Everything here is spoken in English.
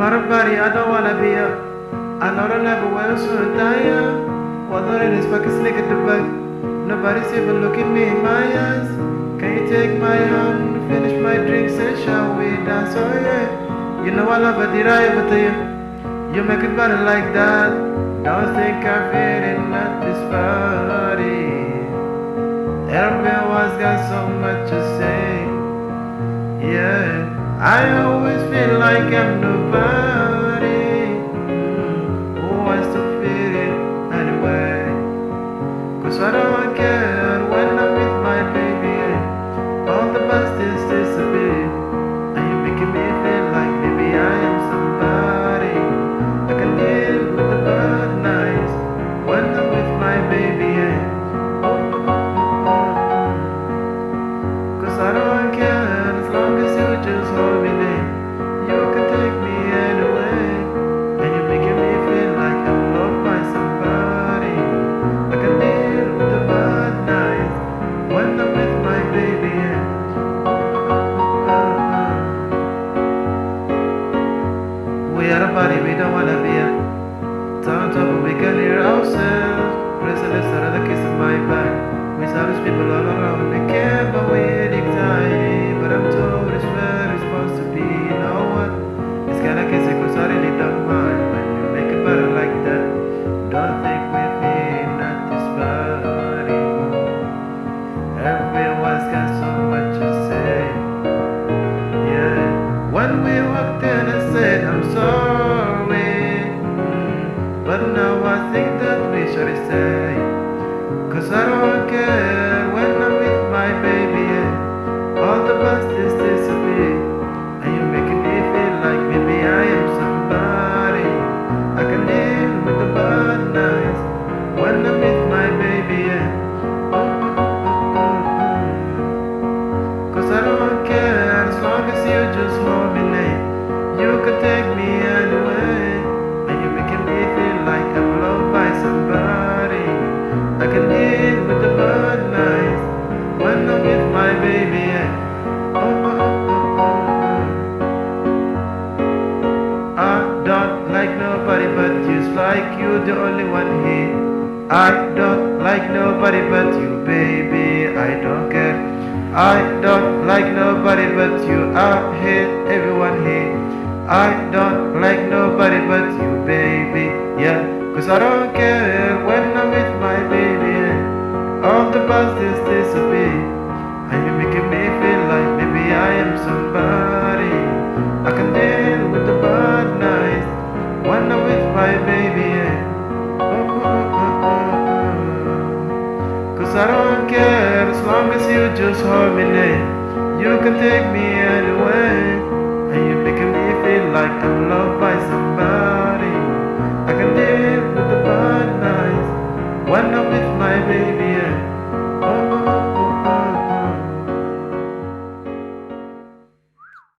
matter body, I don't wanna be up. I know the level where I'm so tired. Whether it is fucking slick at the back. Nobody's even looking me in my eyes. Can you take my hand, finish my drink, say shall we dance? Oh yeah. You know I love it, did I ever tell you? You make it better like that. Don't think I'm feeling at this party. Everyone's got so much to say. Yeah, I always feel like I'm nobody. Who wants to feel it anyway? Cause I don't care when I'm with my baby. All the bastards disappear. And you're making me feel like maybe I am somebody. I can deal with the bad nights when I'm with my baby. Cause I don't care as long as you just hold me there. You can take me anyway. And you're making me feel like I'm loved by somebody. I can deal with the bad nights when I'm with my baby. We are a body we don't wanna be. Turn top we can hear ourselves. Restless are the kiss in my back. We saw these people all around. They care but we're anxiety. But I'm told it's where it's supposed to be. You know what? It's kinda crazy cause I really don't mind when you make it better like that. Don't think we're feeling at this body. Everyone's got so much to say. Yeah. When we walked in and said I'm sorry. But now I think that we should say. Cause I don't care when I'm with my baby. All the bastards disappear. And you're making me feel like maybe I am somebody. I can deal with the bad nights when I'm with my baby. Cause I don't care as long as you just hold me near. You can take me anyway. And you're making me feel like I'm loved by somebody. I can deal with the bad nights when I'm with my baby. I don't like nobody but you. It's like you're the only one here. I don't like nobody but you, baby. I don't care. I don't like nobody but you. I hate everyone here. I don't like nobody but you, baby. Yeah, cause I don't care when I'm with my baby. All the bastards disappear. And you're making me feel like maybe I am somebody. I can deal with the bad nights when I'm with my baby. Cause I don't care as long as you just hold me near. You can take me anyway. And you're making me feel like I'm loved by somebody. I can